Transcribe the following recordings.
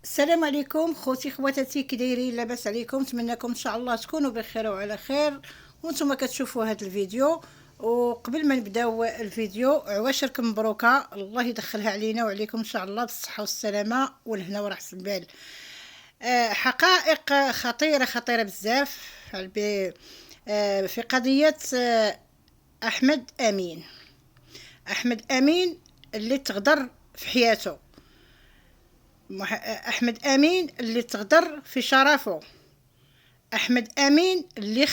السلام عليكم خوتي خواتاتي، كي دايرين؟ لاباس عليكم؟ نتمنىكم ان شاء الله تكونوا بخير وعلى خير وانتم كتشوفوا هذا الفيديو. وقبل ما نبداو الفيديو، عواشركم مبروكه، الله يدخلها علينا وعليكم ان شاء الله بالصحه والسلامه والهنا وراحه البال. حقائق خطيره خطيره بزاف في قضيه احمد امين. احمد امين اللي تغدر في حياته، احمد امين اللي تغدر في شرفه، احمد امين اللي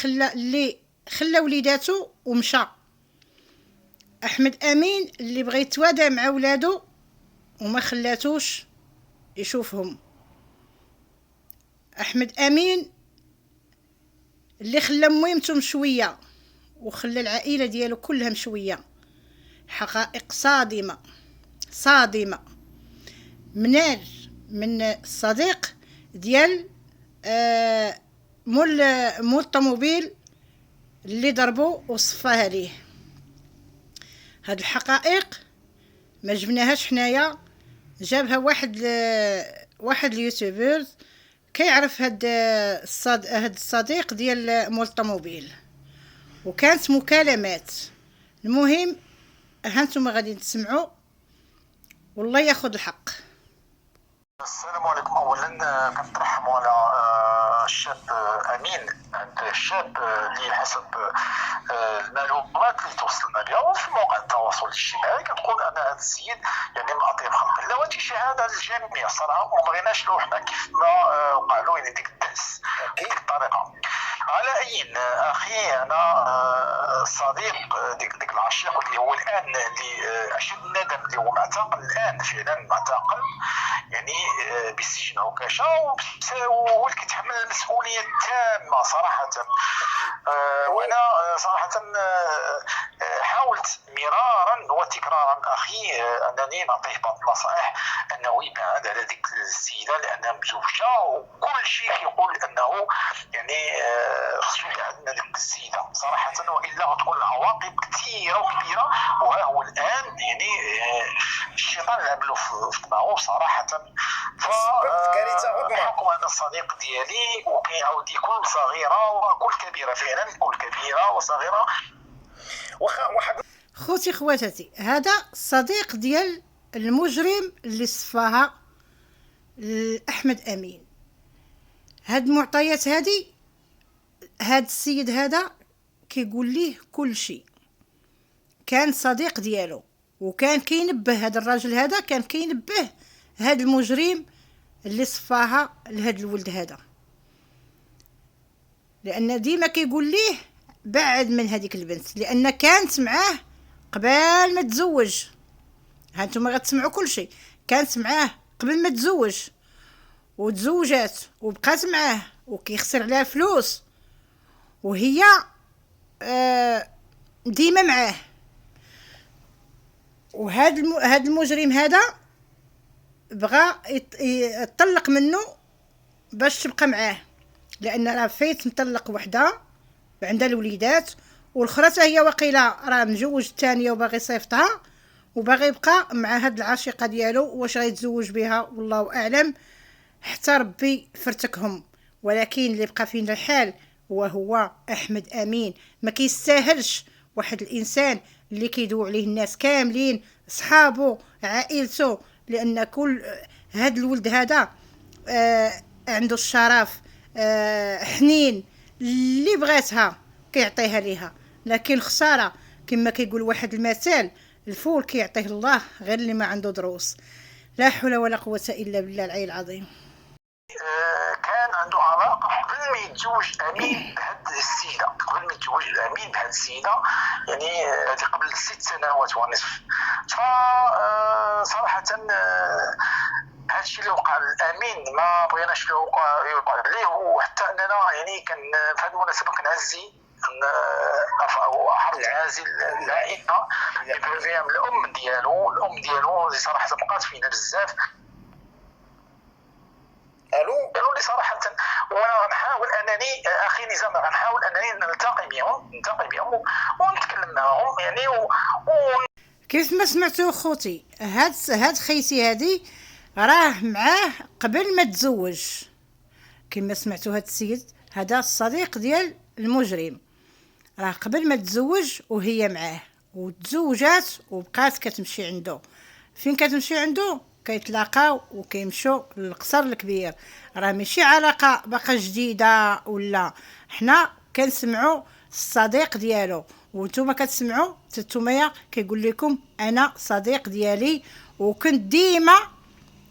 خلى وليداته ومشى، احمد امين اللي بغى يتوادى مع ولادو وما خلاتوش يشوفهم، احمد امين اللي خلى ميمته مشويه وخلى العائله ديالو كلها مشويه. حقائق صادمه صادمه من الصديق ديال مول الطوموبيل اللي ضربو وصفاها ليه. هاد الحقائق ما جبناهاش حنايا، جابها واحد اليوتيوبر كيعرف هاد الصديق ديال مول الطوموبيل، وكانت مكالمات. المهم هانتوما غادي تسمعوا والله ياخذ الحق. السلام عليكم. اولا كنترحموا على الشاب امين، هذا الشاب اللي حسب المعلومات اللي توصلنا بها وفي مواقع التواصل الاجتماعي كنقول ان هذا السيد يعني من اطيب خلق الله، وهذه شهاده للجميع صراحه، وما بغيناش له حنا كيف ما وقع له يعني ديك الدهس بديك الطريقه. على اي اخي انا صديق ديك العشيق اللي هو الان اللي اشد الندم اللي هو معتقل الان، فعلا معتقل يعني بسجن عكاشه، هو اللي كيتحمل المسؤوليه التامه صراحه. وانا صراحه حاولت مرارا وتكرارا اخي انني نعطيه بعض النصائح انه يبعد على ديك السيده لانها مزوجه، وكل شيء كيقول انه يعني خصو يبعد على ديك السيده صراحه، والا غتكون العواقب كثيره وكبيره. وها هو الان يعني الشيطان لعب له في دماغه صراحه. بحكم هذا الصديق ديالي وكيعاود يكون صغيره وكل كبيره، فعلا كل كبيره وصغيره. خوتي خواتاتي، هذا الصديق ديال المجرم اللي صفاها احمد امين. هاد المعطيات هاد السيد هذا كيقول ليه كل شيء، كان صديق ديالو وكان كينبه هذا الراجل هذا، كان كينبه هذا المجرم اللي صفاها لهذا الولد هذا، لان ديما كيقول ليه بعد من هذيك البنت، لان كانت معاه قبل ما تزوج. هانتوما غتسمعوا كل شيء. كانت معاه قبل ما تزوج وتزوجات وبقات معاه وكيخسر عليها فلوس، وهي ديما معاه. هاد المجرم هذا بغى يطلق منه باش تبقى معاه، لان راه فايت مطلق وحده عندها الوليدات، والاخرى حتى هي وقيله راه مجوج الثانيه وباغي يصيفطها وباغي يبقى مع هاد العاشقه ديالو. واش غيتزوج بها والله اعلم، حتى ربي فرتكهم. ولكن اللي بقى فينا الحال وهو احمد امين. ما كيستاهلش واحد الانسان اللي كيدوي عليه الناس كاملين، صحابه، عائلته، لان كل هاد الولد هذا عنده الشرف، حنين، اللي بغاتها كيعطيها ليها. لكن خساره كما كيقول واحد المثال، الفول كيعطيه الله غير اللي ما عنده دروس. لا حول ولا قوه الا بالله العلي العظيم. كان عنده علاقه قبل ما يتزوج امين بهاد السيده، قبل ما يتزوج امين بهاد السيده، يعني هذه قبل 6 سنوات ونصف. فصراحه هادشي اللي وقع للامين ما بغيناش يوقع ليه. وحتى اننا يعني كان في هذه المناسبه كنعزي احد العازل العائله اللي فيها الام ديالو اللي صراحه بقات فينا بزاف. قالوا لي صراحه، وانا غنحاول انني اخي نزام غنحاول انني نلتقي بهم ونتكلم معهم يعني كيف ما سمعتوا خوتي، هاد خيتي هادي راه معاه قبل ما تزوج. كما سمعتوا هاد السيد هذا الصديق ديال المجرم، راه قبل ما تزوج وهي معاه، وتزوجات وبقات كتمشي عنده. فين كتمشي عنده؟ كيتلاقاو وكيمشوا للقصر الكبير. راه ماشي علاقه باقا جديده، ولا حنا كنسمعوا الصديق ديالو وانتم كتسمعوا تتوميا كيقول لكم انا صديق ديالي، وكنت ديما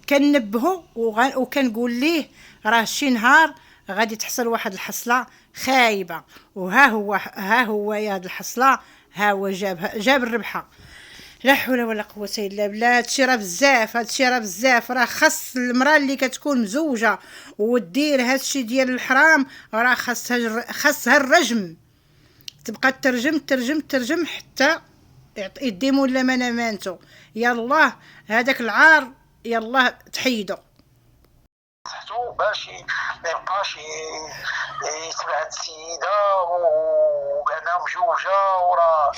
كنبهو وكنقول ليه راه شي نهار غادي تحصل واحد الحصله خايبه، ها هو يا هاد الحصله، ها هو جاب الربحه. لا حول ولا قوه الا بالله. هادشي راه بزاف، راه خاص المراه اللي كتكون مزوجه ودير هادشي ديال الحرام راه خاصها الرجم، تبقى ترجم حتى يديموا لما نمانتو. يلا هذاك العار يلا تحيدو باش ما يبقاش يتبع هاد السيده وبانها مجوجه، وراه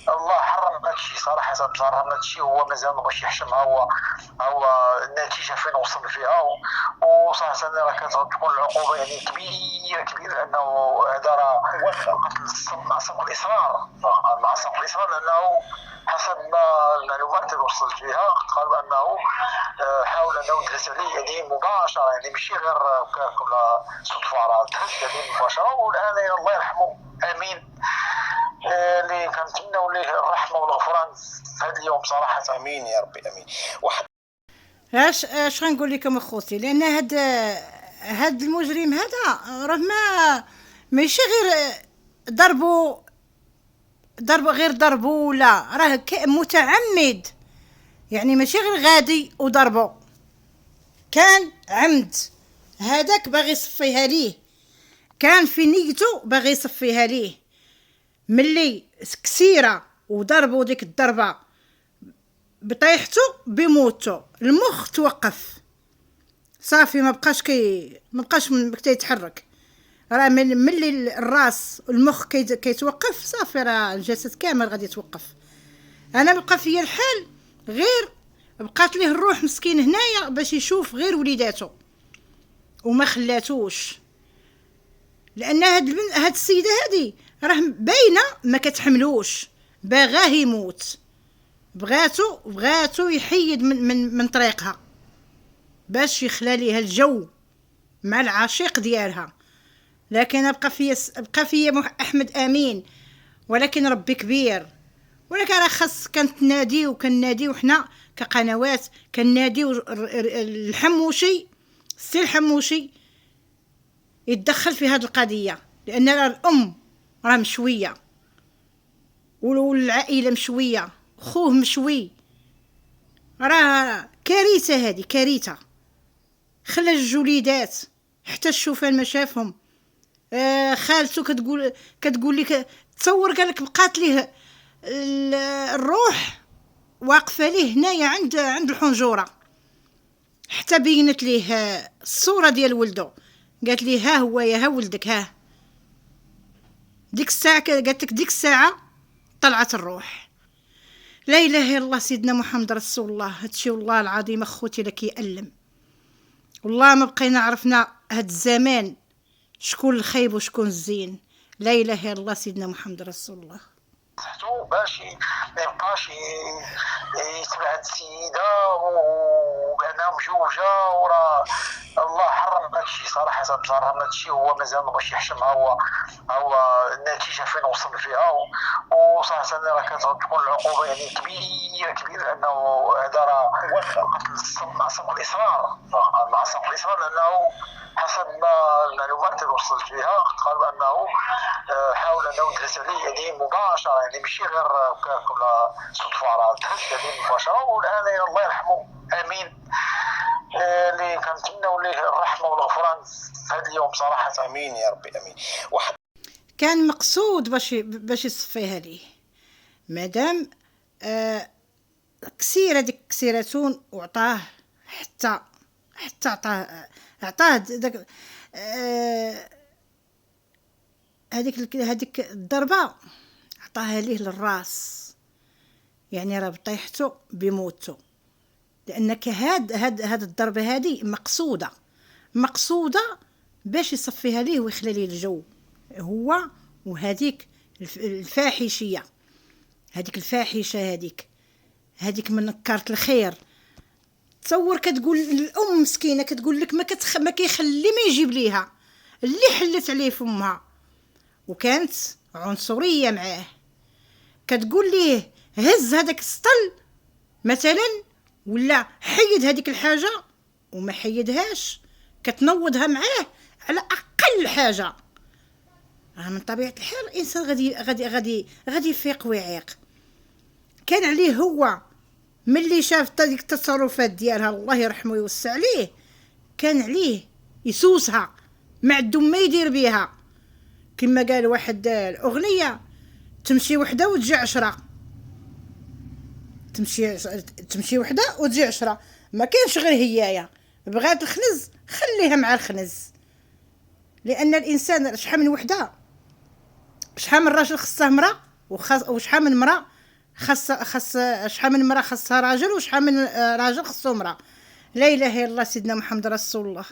الله حرم هادشي صراحه، حرم هادشي، هو مازال ما بغاش يحشمها. هو النتيجه فين وصل فيها، وصراحه راه كتكون العقوبه يعني كبيره لانه هذا راه قتل مع سبق الاصرار، لانه حسب ما المعلومات اللي وصلت فيها قالوا انه حاول انه يدهس عليه يعني مباشره، يعني ماشي غير ولا صدفه، راه دهس عليه مباشره. والان الله يرحمه امين اللي كنتمنوا ليه الرحمه والغفران في هذا اليوم صراحه. امين يا ربي امين. واحد اش غنقول لكم اخوتي، لان هاد المجرم هذا راه ماشي غير ضربو لا، راه متعمد، يعني ماشي غير غادي وضربو، كان عمد. هذاك باغي يصفيها ليه، كان في نيته باغي يصفيها ليه. ملي كسيره وضربوا ديك الضربه بطيحته بموتو، المخ توقف صافي، ما بقاش كيتحرك. راه ملي الراس المخ كيتوقف صافي، راه الجسد كامل غادي يتوقف. انا بقى فيا الحال، غير بقات ليه الروح مسكين هنايا باش يشوف غير وليداتو وما خلاتوش، لان هاد السيده هادي راه باينه ما كتحملوش، باغاه يموت، بغاتو يحيد من طريقها باش يخلى ليها الجو مع العشيق ديالها. لكن بقى فيا احمد امين، ولكن ربي كبير. ولكن راه خاص كناديو حنا كقنوات، كناديو الحموشي، السي الحموشي يتدخل في هذه القضيه، لان راه الام راه مشويه والعائله مشويه، خوه مشوي، راه كارثه، هذه كارثه. خلى الجوليدات حتى الشوفان ما شافهم. خالته كتقول لك تصور، قالك بقات ليه الروح واقفه ليه هنايا عند الحنجره، حتى بينت ليه الصوره ديال ولده، قالت ليه ها هو يا ها ولدك، ها ديك الساعه قالت لك ديك الساعه طلعت الروح. لا اله الا الله سيدنا محمد رسول الله. هادشي والله العظيم اخوتي لك يألم، والله ما بقينا عرفنا هاد الزمان شكون الخايب وشكون الزين. لا اله الا الله سيدنا محمد رسول الله. باش ما يبقاش يتبع هاد السيده وبانها مجوجه، وراه الله حرم هادشي صراحه، حرم هادشي، هو مازال ما بغاش يحشمها. هو النتيجه فين وصل فيها، وصراحه راه كتكون العقوبه يعني كبيره لانه هذا راه قتل مع سبق الاصرار، لانه حسب ما المعلومات اللي وصلت فيها قالوا انه حاول انه يدهس عليه يعني مباشره، يعني ماشي غير ولا صدفه، راه دهس عليه مباشره. والان الله يرحمه امين اللي كنتمنوا ليه الرحمه والغفران في هذا اليوم صراحه. امين يا ربي امين. واحد كان مقصود باش يصفيها ليه، مادام كسيره ديك كسيرتون وعطاه، حتى عطاه داك هذيك الضربه عطاها ليه للراس، يعني راه بطيحته بموتو. لانك هاد الضربه هذه مقصوده باش يصفيها ليه ويخلي ليه الجو هو وهذيك الفاحشيه، هذيك الفاحشه هذيك من نكارة الخير. تصور كتقول الام مسكينه كتقول لك ما كيخلي ما يجيب ليها اللي حلت عليه فمها، وكانت عنصريه معاه. كتقول ليه هز هذاك السطل مثلا ولا حيد هذيك الحاجه وما حيدهاش، كتنوضها معاه على اقل حاجه. من طبيعه الحال الانسان غادي يفيق ويعيق. كان عليه هو ملي شاف ديك التصرفات ديالها الله يرحمه ويوسع عليه، كان عليه يسوسها ما عندو ما يدير بيها. كما قال واحد الاغنيه، تمشي وحده وتجي 10، تمشي وحده وتجي 10. ما كاينش غير هيايا بغات الخنز خليها مع الخنز، لان الانسان شحال من وحده، شحال من راجل خصه مرأة وشحال من مرأة شحال من مرأة خصها راجل وشحال من راجل خصو مرأة. لا اله الا الله سيدنا محمد رسول الله.